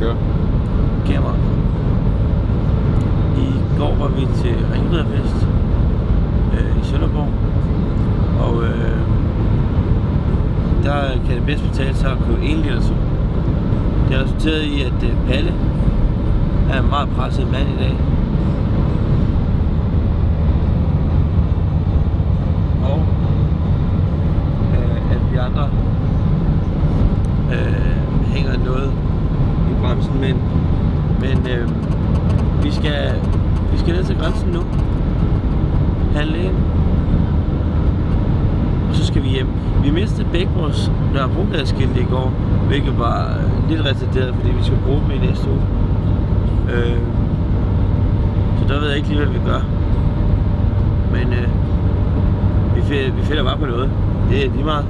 kører. Kamera. I går var vi til Ringriderfest i Sønderborg, og der kan det bedst betale sig at købe 1 liter sum. Det har resulteret i, at Palle er en meget presset mand i dag. Og at vi andre hænger noget i bremsen, men vi skal ned til grænsen nu, handle ind, og så skal vi hjem. Vi mistede begge vores Nørrebrogadeskilte i går, hvilket var lidt retarderet, fordi vi skal bruge dem i næste uge. Så der ved jeg ikke lige, hvad vi gør. Men vi finder bare på noget. Det er lige meget.